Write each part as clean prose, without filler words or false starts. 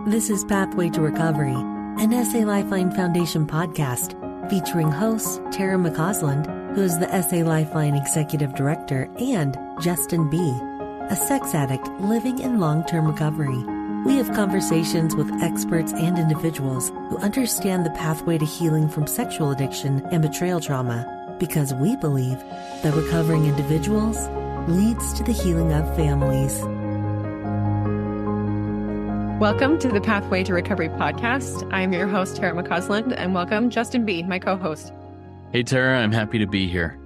This is Pathway to Recovery, an SA Lifeline Foundation podcast featuring hosts Tara McCausland, who is the SA Lifeline Executive Director, and Justin B., a sex addict living in long-term recovery. We have conversations with experts and individuals who understand the pathway to healing from sexual addiction and betrayal trauma, because we believe that recovering individuals leads to the healing of families. Welcome to the Pathway to Recovery podcast. I'm your host, Tara McCausland, and welcome Justin B., my co-host. Hey, Tara, I'm happy to be here.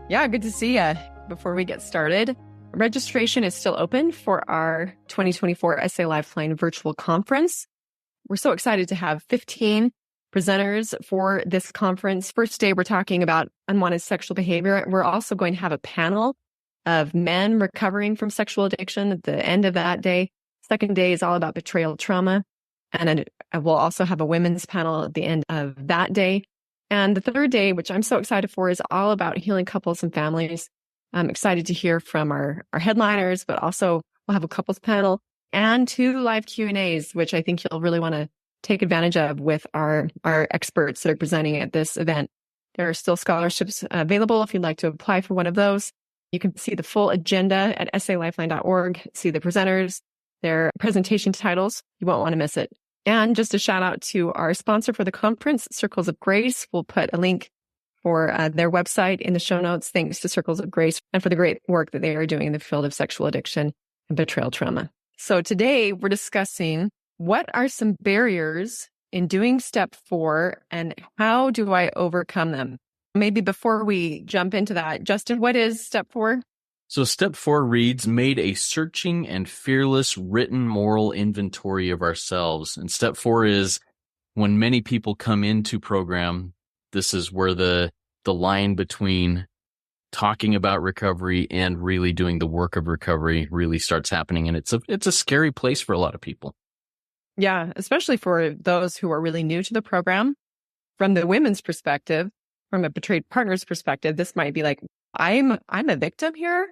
Yeah, good to see you. Before we get started, registration is still open for our 2024 SA Lifeline virtual conference. We're so excited to have 15 presenters for this conference. First day, we're talking about unwanted sexual behavior. We're also going to have a panel of men recovering from sexual addiction at the end of that day. Second day is all about betrayal trauma. And we'll also have a women's panel at the end of that day. And the third day, which I'm so excited for, is all about healing couples and families. I'm excited to hear from our headliners, but also we'll have a couples panel and 2 live Q&As, which I think you'll really want to take advantage of with our experts that are presenting at this event. There are still scholarships available if you'd like to apply for one of those. You can see the full agenda at salifeline.org, see the presenters, their presentation titles. You won't want to miss it. And just a shout out to our sponsor for the conference, Circles of Grace. We'll put a link for their website in the show notes. Thanks to Circles of Grace and for the great work that they are doing in the field of sexual addiction and betrayal trauma. So today we're discussing what are some barriers in doing step 4 and how do I overcome them? Maybe before we jump into that, Justin, what is step 4? So step 4 reads, made a searching and fearless written moral inventory of ourselves. And step 4 is when many people come into program, this is where the line between talking about recovery and really doing the work of recovery really starts happening. And it's a scary place for a lot of people. Yeah, especially for those who are really new to the program. From the women's perspective, from a betrayed partner's perspective, this might be like, I'm a victim here.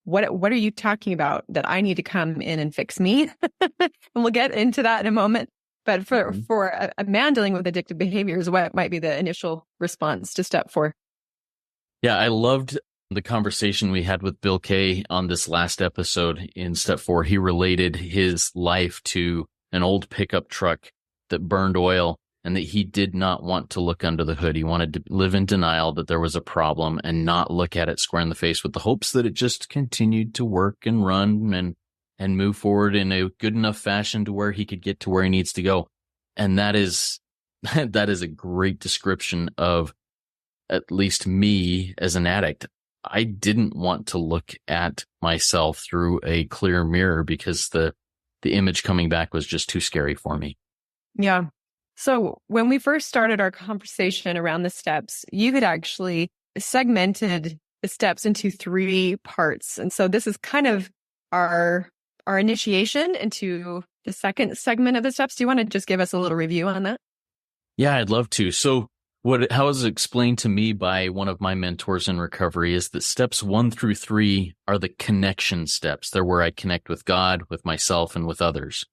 What are you talking about that I need to come in and fix me? And we'll get into that in a moment. But for a man dealing with addictive behaviors, what might be the initial response to step 4? Yeah, I loved the conversation we had with Bill Kay on this last episode in step 4. He related his life to an old pickup truck that burned oil and that he did not want to look under the hood. He wanted to live in denial that there was a problem and not look at it square in the face with the hopes that it just continued to work and run and move forward in a good enough fashion to where he could get to where he needs to go. And that is a great description of at least me as an addict. I didn't want to look at myself through a clear mirror because the image coming back was just too scary for me. Yeah. So when we first started our conversation around the steps, you had actually segmented the steps into 3 parts. And so this is kind of our initiation into the second segment of the steps. Do you want to just give us a little review on that? Yeah, I'd love to. So how it was explained to me by one of my mentors in recovery is that steps 1 through 3 are the connection steps. They're where I connect with God, with myself, and with others.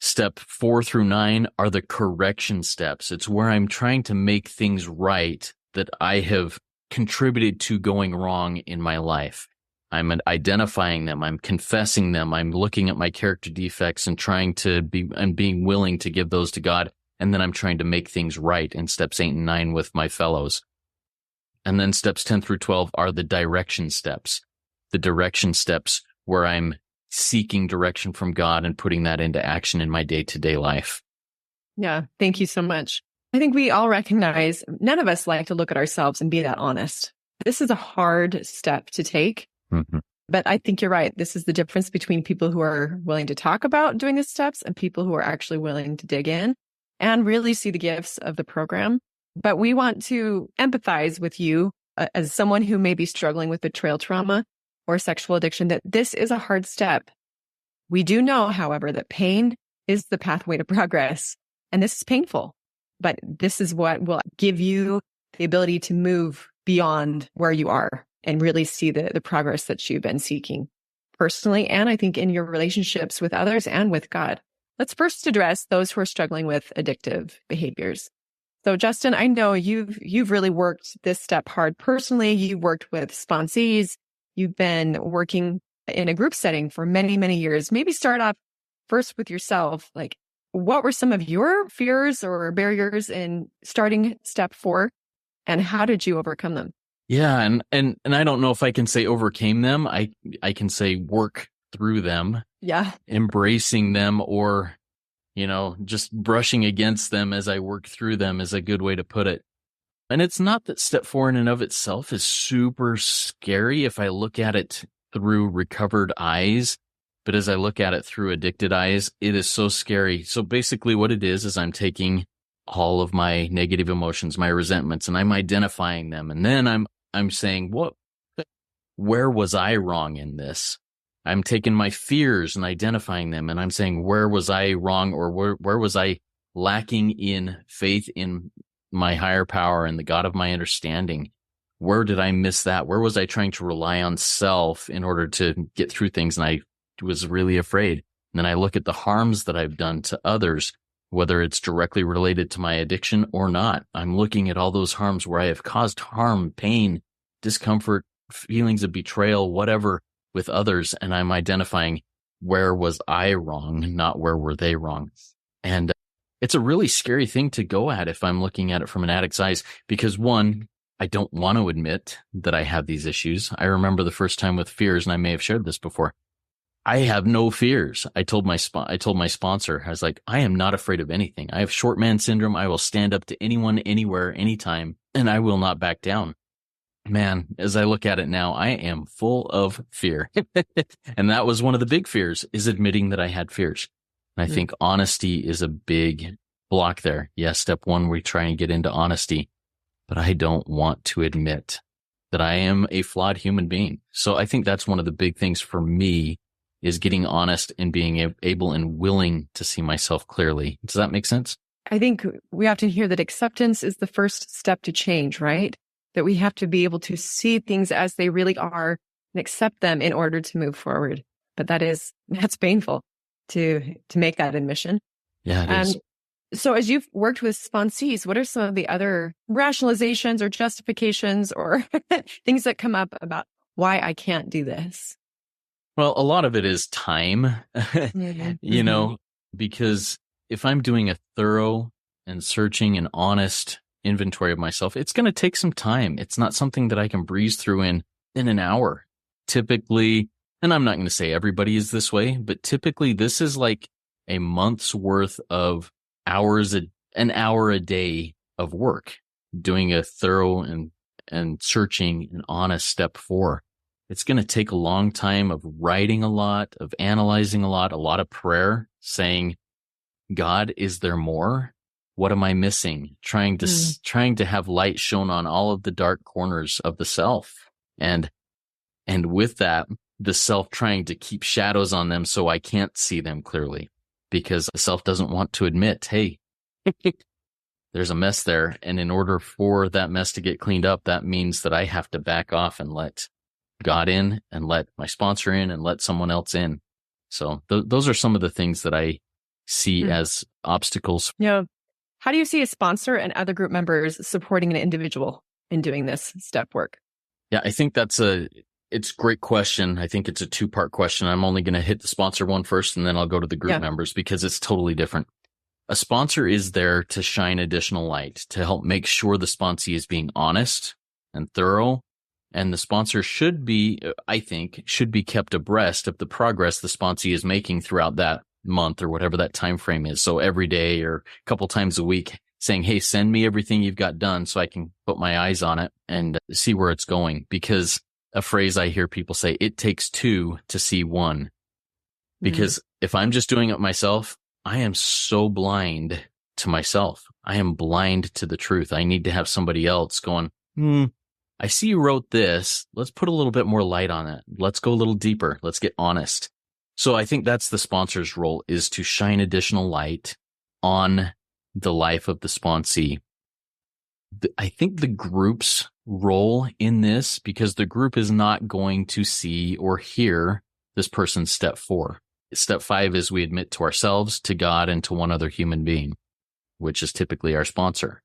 Step 4 through 9 are the correction steps. It's where I'm trying to make things right that I have contributed to going wrong in my life. I'm identifying them. I'm confessing them. I'm looking at my character defects and being willing to give those to God. And then I'm trying to make things right in steps 8 and 9 with my fellows. And then steps 10 through 12 are the direction steps. The direction steps where I'm seeking direction from God and putting that into action in my day-to-day life. Yeah, thank you so much. I think we all recognize none of us like to look at ourselves and be that honest. This is a hard step to take, but I think you're right. This is the difference between people who are willing to talk about doing the steps and people who are actually willing to dig in and really see the gifts of the program. But we want to empathize with you as someone who may be struggling with betrayal trauma or sexual addiction, that this is a hard step. We do know, however, that pain is the pathway to progress, and this is painful, but this is what will give you the ability to move beyond where you are and really see the progress that you've been seeking personally, and I think in your relationships with others and with God. let's first address those who are struggling with addictive behaviors. So Justin, I know you've really worked this step hard personally. You've worked with sponsees. You've been working in a group setting for many, many years. Maybe start off first with yourself. Like, what were some of your fears or barriers in starting step 4, and how did you overcome them? Yeah, and I don't know if I can say overcame them. I can say work through them. Yeah. Embracing them, or just brushing against them as I work through them is a good way to put it. And it's not that step 4 in and of itself is super scary if I look at it through recovered eyes, but as I look at it through addicted eyes, it is so scary. So basically what it is I'm taking all of my negative emotions, my resentments, and I'm identifying them. And then I'm saying, where was I wrong in this? I'm taking my fears and identifying them, and I'm saying, where was I wrong, or where was I lacking in faith in my higher power and the God of my understanding? Where did I miss that? Where was I trying to rely on self in order to get through things? And I was really afraid. And then I look at the harms that I've done to others, whether it's directly related to my addiction or not. I'm looking at all those harms where I have caused harm, pain, discomfort, feelings of betrayal, whatever, with others, and I'm identifying where was I wrong, not where were they wrong. And it's a really scary thing to go at if I'm looking at it from an addict's eyes, because one, I don't want to admit that I have these issues. I remember the first time with fears, and I may have shared this before. I have no fears. I told my sponsor, I was like, I am not afraid of anything. I have short man syndrome. I will stand up to anyone, anywhere, anytime, and I will not back down. Man, as I look at it now, I am full of fear. And that was one of the big fears, is admitting that I had fears. And I think honesty is a big block there. Yes, step 1, we try and get into honesty, but I don't want to admit that I am a flawed human being. So I think that's one of the big things for me, is getting honest and being able and willing to see myself clearly. Does that make sense? I think we often hear that acceptance is the first step to change, right? That we have to be able to see things as they really are and accept them in order to move forward. But that's painful to make that admission. Yeah, it is. So as you've worked with sponsees, what are some of the other rationalizations or justifications or things that come up about why I can't do this? Well, a lot of it is time, because if I'm doing a thorough and searching and honest inventory of myself, it's going to take some time. It's not something that I can breeze through in an hour. Typically, and I'm not going to say everybody is this way, but typically this is like a month's worth of hours, an hour a day of work, doing a thorough and searching and honest step 4. It's going to take a long time of writing a lot, of analyzing a lot of prayer, saying, God, is there more? What am I missing? Trying to have light shown on all of the dark corners of the self. And with that, the self trying to keep shadows on them so I can't see them clearly, because the self doesn't want to admit, hey, there's a mess there. And in order for that mess to get cleaned up, that means that I have to back off and let God in and let my sponsor in and let someone else in. So those are some of the things that I see as obstacles. Yeah. How do you see a sponsor and other group members supporting an individual in doing this step work? Yeah, I think it's a great question. I think it's a 2-part question. I'm only going to hit the sponsor one first, and then I'll go to the group members, because it's totally different. A sponsor is there to shine additional light, to help make sure the sponsee is being honest and thorough. And the sponsor should be kept abreast of the progress the sponsee is making throughout that month or whatever that time frame is. So every day or a couple times a week, saying, hey, send me everything you've got done so I can put my eyes on it and see where it's going. Because a phrase I hear people say, it takes 2 to see 1. Because if I'm just doing it myself, I am so blind to myself. I am blind to the truth. I need to have somebody else going, I see you wrote this. Let's put a little bit more light on it. Let's go a little deeper. Let's get honest. So I think that's the sponsor's role, is to shine additional light on the life of the sponsee. I think the group's role in this, because the group is not going to see or hear this person's step 4. Step 5 is we admit to ourselves, to God, and to one other human being, which is typically our sponsor.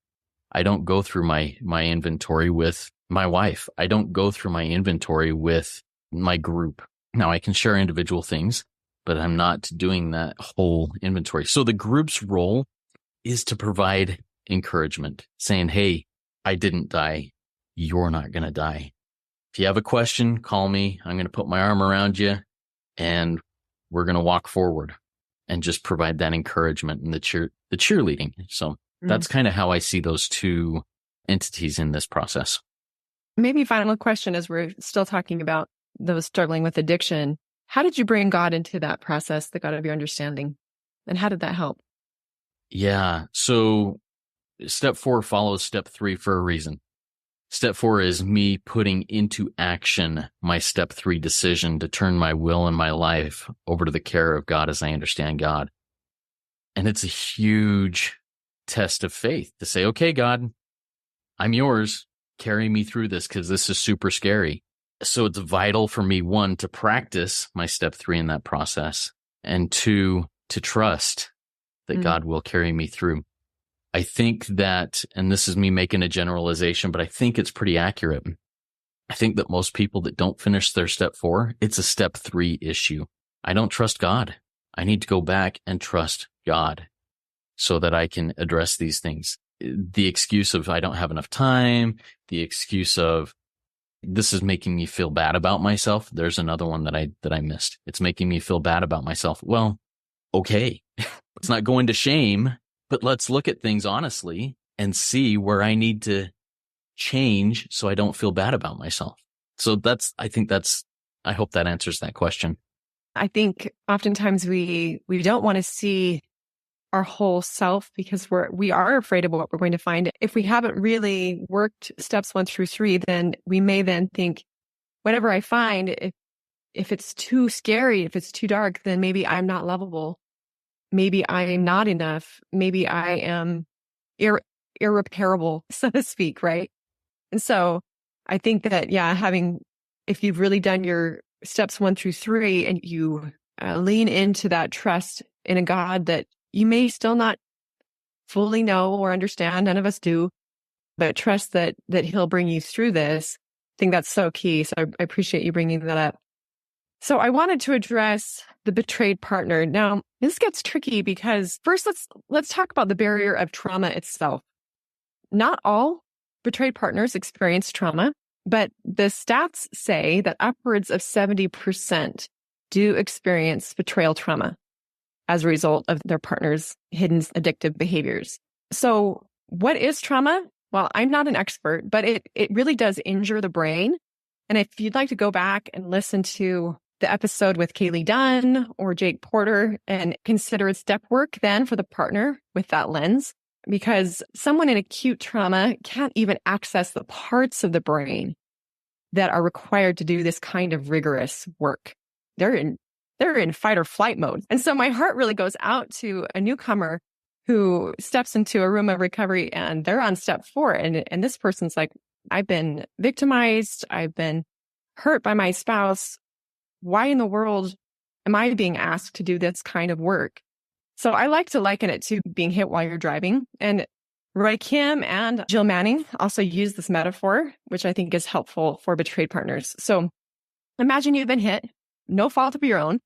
I don't go through my inventory with my wife. I don't go through my inventory with my group. Now, I can share individual things, but I'm not doing that whole inventory. So the group's role is to provide encouragement, saying, hey, I didn't die. You're not going to die. If you have a question, call me. I'm going to put my arm around you and we're going to walk forward and just provide that encouragement and the cheerleading. So that's kind of how I see those two entities in this process. Maybe final question as we're still talking about those struggling with addiction. How did you bring God into that process, the God of your understanding? And how did that help? Yeah. So step 4 follows step 3 for a reason. Step 4 is me putting into action my step 3 decision to turn my will and my life over to the care of God as I understand God. And it's a huge test of faith to say, okay, God, I'm yours. Carry me through this because this is super scary. So it's vital for me, 1, to practice my step 3 in that process, and 2, to trust that God will carry me through. I think that, and this is me making a generalization, but I think it's pretty accurate. I think that most people that don't finish their step 4, it's a step 3 issue. I don't trust God. I need to go back and trust God so that I can address these things. The excuse of I don't have enough time, the excuse of this is making me feel bad about myself. There's another one that I missed. It's making me feel bad about myself. Well, okay. It's not going to shame, but let's look at things honestly and see where I need to change so I don't feel bad about myself. So I hope that answers that question. I think oftentimes we don't want to see our whole self because we are afraid of what we're going to find. If we haven't really worked steps 1 through 3, then we may then think, whatever I find, if it's too scary, if it's too dark, then maybe I'm not lovable. Maybe I am not enough. Maybe I am irreparable, so to speak, right? And so I think that, if you've really done your steps 1 through 3 and you lean into that trust in a God that you may still not fully know or understand, none of us do, but trust that he'll bring you through this. I think that's so key. So I appreciate you bringing that up. So I wanted to address the betrayed partner. Now, this gets tricky because first let's talk about the barrier of trauma itself. Not all betrayed partners experience trauma, but the stats say that upwards of 70% do experience betrayal trauma as a result of their partner's hidden addictive behaviors. So what is trauma? Well, I'm not an expert, but it really does injure the brain. And if you'd like to go back and listen to the episode with Kaylee Dunn or Jake Porter and consider step work then for the partner with that lens, because someone in acute trauma can't even access the parts of the brain that are required to do this kind of rigorous work. They're in fight or flight mode. And so my heart really goes out to a newcomer who steps into a room of recovery and they're on step 4. And this person's like, I've been victimized. I've been hurt by my spouse. Why in the world am I being asked to do this kind of work? So I like to liken it to being hit while you're driving. And Roy Kim and Jill Manning also use this metaphor, which I think is helpful for betrayed partners. So imagine you've been hit, no fault of your own.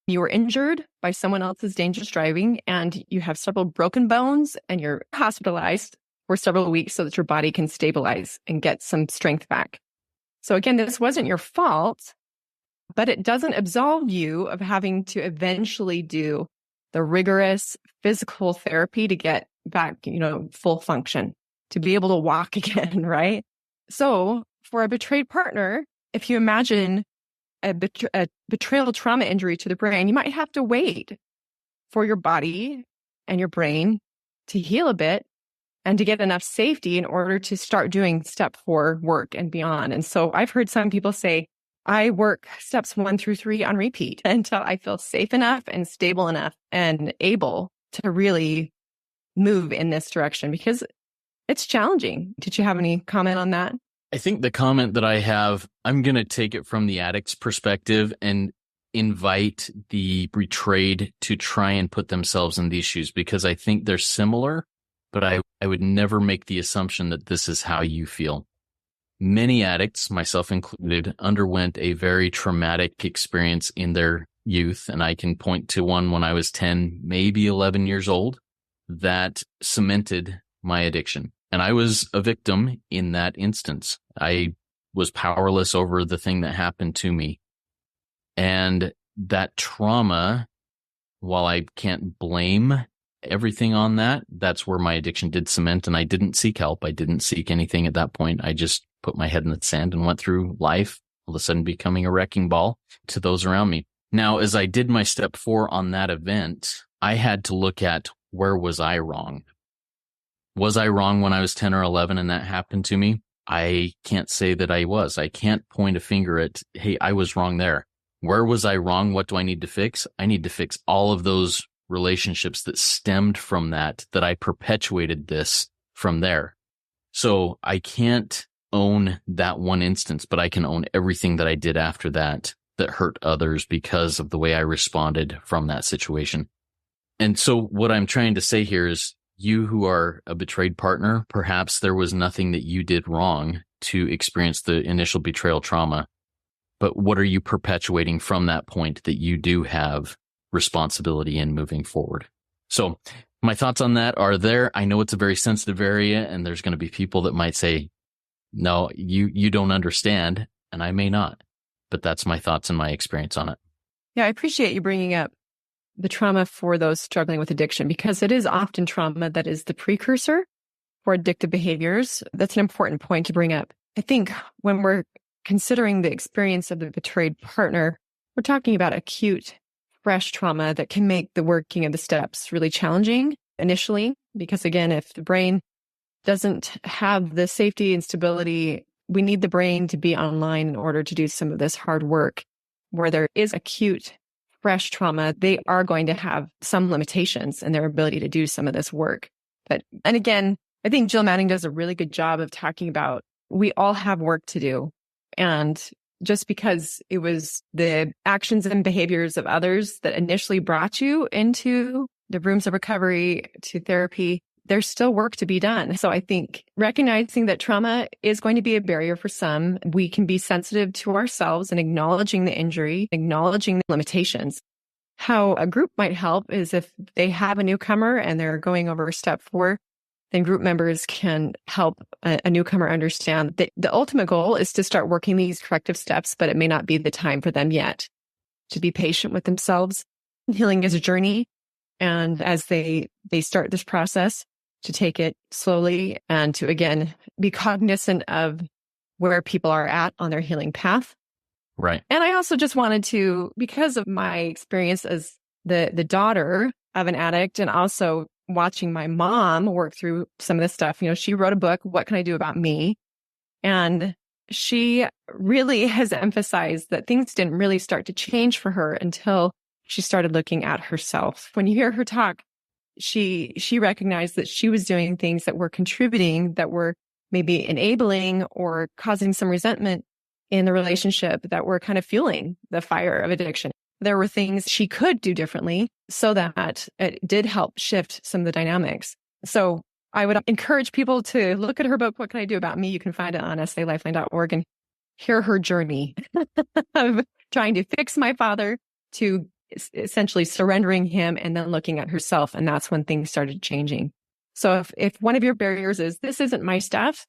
You were injured by someone else's dangerous driving and you have several broken bones and you're hospitalized for several weeks so that your body can stabilize and get some strength back. So again, this wasn't your fault, but it doesn't absolve you of having to eventually do the rigorous physical therapy to get back, full function, to be able to walk again, right? So for a betrayed partner, if you imagine a betrayal trauma injury to the brain, you might have to wait for your body and your brain to heal a bit and to get enough safety in order to start doing step 4 work and beyond. And so I've heard some people say, I work steps 1 through 3 on repeat until I feel safe enough and stable enough and able to really move in this direction because it's challenging. Did you have any comment on that? I think the comment that I have, I'm going to take it from the addict's perspective. And invite the betrayed to try and put themselves in these shoes because I think they're similar, but I would never make the assumption that this is how you feel. Many addicts, myself included, underwent a very traumatic experience in their youth. And I can point to one when I was 10, maybe 11 years old, that cemented my addiction. And I was a victim in that instance. I was powerless over the thing that happened to me. And that trauma, while I can't blame everything on that, that's where my addiction did cement. And I didn't seek help. I didn't seek anything at that point. I just put my head in the sand and went through life, all of a sudden becoming a wrecking ball to those around me. Now, as I did my step 4 on that event, I had to look at where was I wrong? Was I wrong when I was 10 or 11 and that happened to me? I can't say that I was. I can't point a finger at, hey, I was wrong there. Where was I wrong? What do I need to fix? I need to fix all of those relationships that stemmed from that I perpetuated this from there. So I can't own that one instance, but I can own everything that I did after that hurt others because of the way I responded from that situation. And so what I'm trying to say here is you who are a betrayed partner, perhaps there was nothing that you did wrong to experience the initial betrayal trauma, but what are you perpetuating from that point that you do have responsibility in moving forward? So my thoughts on that are there. I know it's a very sensitive area and there's going to be people that might say, no, you don't understand, and I may not, but that's my thoughts and my experience on it. Yeah, I appreciate you bringing up the trauma for those struggling with addiction because it is often trauma that is the precursor for addictive behaviors. That's an important point to bring up. I think when we're considering the experience of the betrayed partner, we're talking about acute, fresh trauma that can make the working of the steps really challenging initially, because again, if the brain doesn't have the safety and stability, we need the brain to be online in order to do some of this hard work. Where there is acute, fresh trauma, they are going to have some limitations in their ability to do some of this work. And again, I think Jill Manning does a really good job of talking about we all have work to do. And just because it was the actions and behaviors of others that initially brought you into the rooms of recovery to therapy, there's still work to be done. So I think recognizing that trauma is going to be a barrier for some, we can be sensitive to ourselves and acknowledging the injury, acknowledging the limitations. How a group might help is if they have a newcomer and they're going over step 4, then group members can help a newcomer understand that the ultimate goal is to start working these corrective steps, but it may not be the time for them yet. To be patient with themselves. Healing is a journey. And as they start this process, to take it slowly and to, again, be cognizant of where people are at on their healing path. Right. And I also just wanted to, because of my experience as the daughter of an addict and also watching my mom work through some of this stuff, she wrote a book, What Can I Do About Me? And she really has emphasized that things didn't really start to change for her until she started looking at herself. When you hear her talk, she recognized that she was doing things that were contributing, that were maybe enabling or causing some resentment in the relationship that were kind of fueling the fire of addiction. There were things she could do differently so that it did help shift some of the dynamics. So I would encourage people to look at her book, What Can I Do About Me? You can find it on salifeline.org and hear her journey of trying to fix my father to essentially surrendering him and then looking at herself. And that's when things started changing. So if one of your barriers is, this isn't my stuff,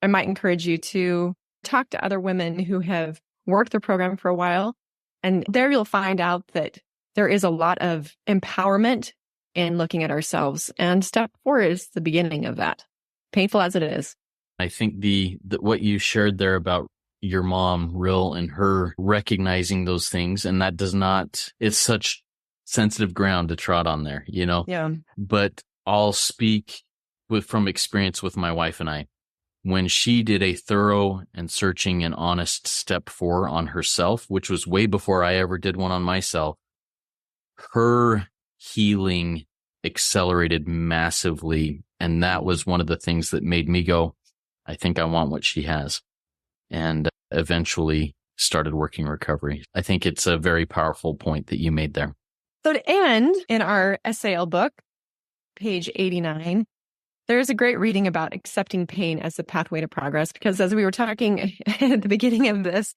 I might encourage you to talk to other women who have worked the program for a while. And there you'll find out that there is a lot of empowerment in looking at ourselves. And step 4 is the beginning of that, painful as it is. I think the what you shared there about your mom, Rill, and her recognizing those things, and that does not, it's such sensitive ground to trot on there, Yeah. But I'll speak from experience with my wife and I. When she did a thorough and searching and honest step 4 on herself, which was way before I ever did one on myself, her healing accelerated massively. And that was one of the things that made me go, I think I want what she has. And eventually started working recovery. I think it's a very powerful point that you made there. So to end, in our SAL book, page 89, there's a great reading about accepting pain as the pathway to progress, because as we were talking at the beginning of this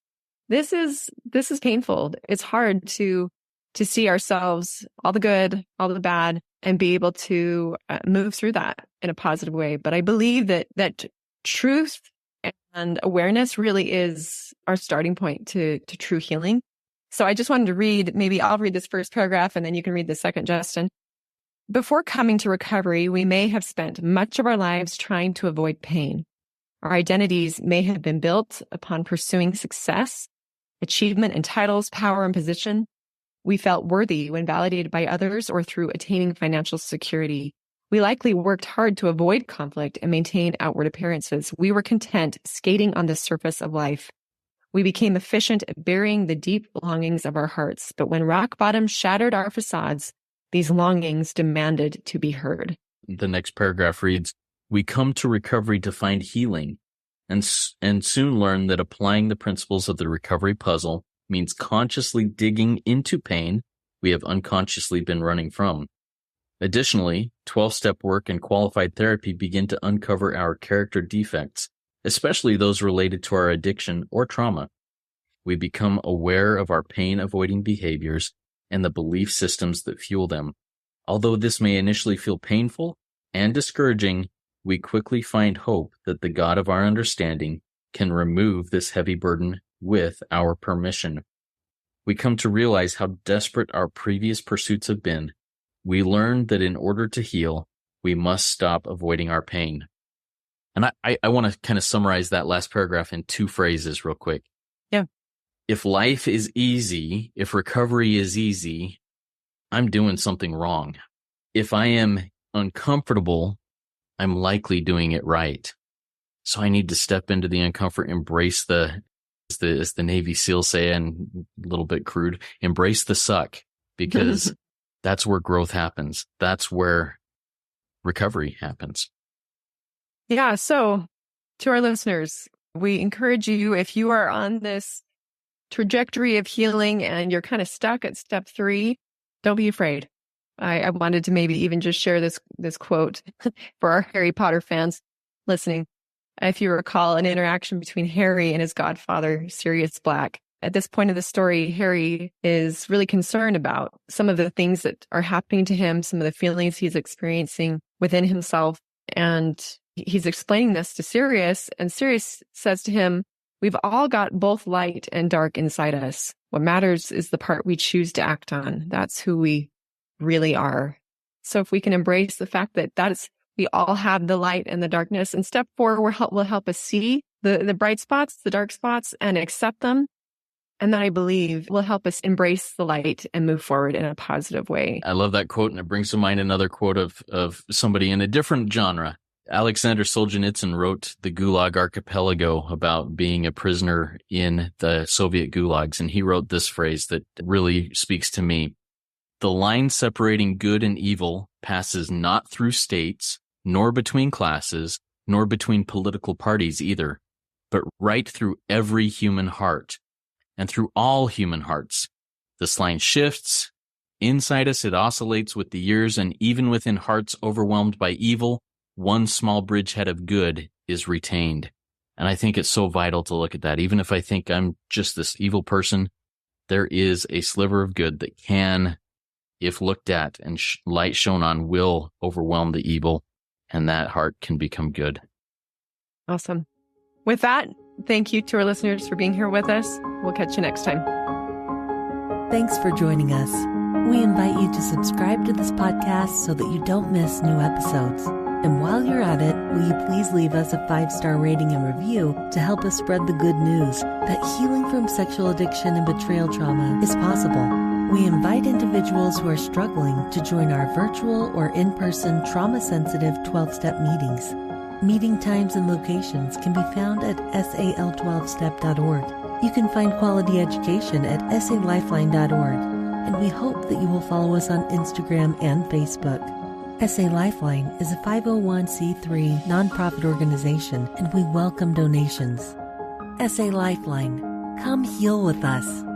is painful. It's hard to see ourselves, all the good, all the bad, and be able to move through that in a positive way. But I believe that truth and awareness really is our starting point to true healing. So I just wanted to read, maybe I'll read this first paragraph and then you can read the second, Justin. Before coming to recovery, we may have spent much of our lives trying to avoid pain. Our identities may have been built upon pursuing success, achievement and titles, power and position. We felt worthy when validated by others or through attaining financial security. We likely worked hard to avoid conflict and maintain outward appearances. We were content skating on the surface of life. We became efficient at burying the deep longings of our hearts. But when rock bottom shattered our facades, these longings demanded to be heard. The next paragraph reads, we come to recovery to find healing and soon learn that applying the principles of the recovery puzzle means consciously digging into pain we have unconsciously been running from. Additionally, 12-step work and qualified therapy begin to uncover our character defects, especially those related to our addiction or trauma. We become aware of our pain-avoiding behaviors and the belief systems that fuel them. Although this may initially feel painful and discouraging, we quickly find hope that the God of our understanding can remove this heavy burden with our permission. We come to realize how desperate our previous pursuits have been. We learn that in order to heal, we must stop avoiding our pain. And I want to kind of summarize that last paragraph in two phrases real quick. Yeah. If life is easy, if recovery is easy, I'm doing something wrong. If I am uncomfortable, I'm likely doing it right. So I need to step into the uncomfort, embrace as the Navy SEALs say, and a little bit crude, embrace the suck, because that's where growth happens. That's where recovery happens. Yeah. So to our listeners, we encourage you, if you are on this trajectory of healing and you're kind of stuck at step 3, don't be afraid. I wanted to maybe even just share this quote for our Harry Potter fans listening. If you recall an interaction between Harry and his godfather, Sirius Black. At this point of the story, Harry is really concerned about some of the things that are happening to him, some of the feelings he's experiencing within himself. And he's explaining this to Sirius, and Sirius says to him, we've all got both light and dark inside us. What matters is the part we choose to act on. That's who we really are. So if we can embrace the fact that we all have the light and the darkness, and step 4 will help us see the bright spots, the dark spots, and accept them. And then I believe will help us embrace the light and move forward in a positive way. I love that quote, and it brings to mind another quote of somebody in a different genre. Alexander Solzhenitsyn wrote The Gulag Archipelago about being a prisoner in the Soviet gulags, and he wrote this phrase that really speaks to me. The line separating good and evil passes not through states, nor between classes, nor between political parties either, but right through every human heart, and through all human hearts. This line shifts. Inside us, it oscillates with the years, and even within hearts overwhelmed by evil, one small bridgehead of good is retained. And I think it's so vital to look at that. Even if I think I'm just this evil person, there is a sliver of good that can, if looked at and light shown on, will overwhelm the evil, and that heart can become good. Awesome. With that, thank you to our listeners for being here with us. We'll catch you next time. Thanks for joining us. We invite you to subscribe to this podcast so that you don't miss new episodes. And while you're at it, will you please leave us a 5-star rating and review to help us spread the good news that healing from sexual addiction and betrayal trauma is possible. We invite individuals who are struggling to join our virtual or in-person trauma-sensitive 12-step meetings. Meeting times and locations can be found at sal12step.org. You can find quality education at salifeline.org, and we hope that you will follow us on Instagram and Facebook. SA Lifeline is a 501c3 nonprofit organization, and we welcome donations. SA Lifeline, Come heal with us.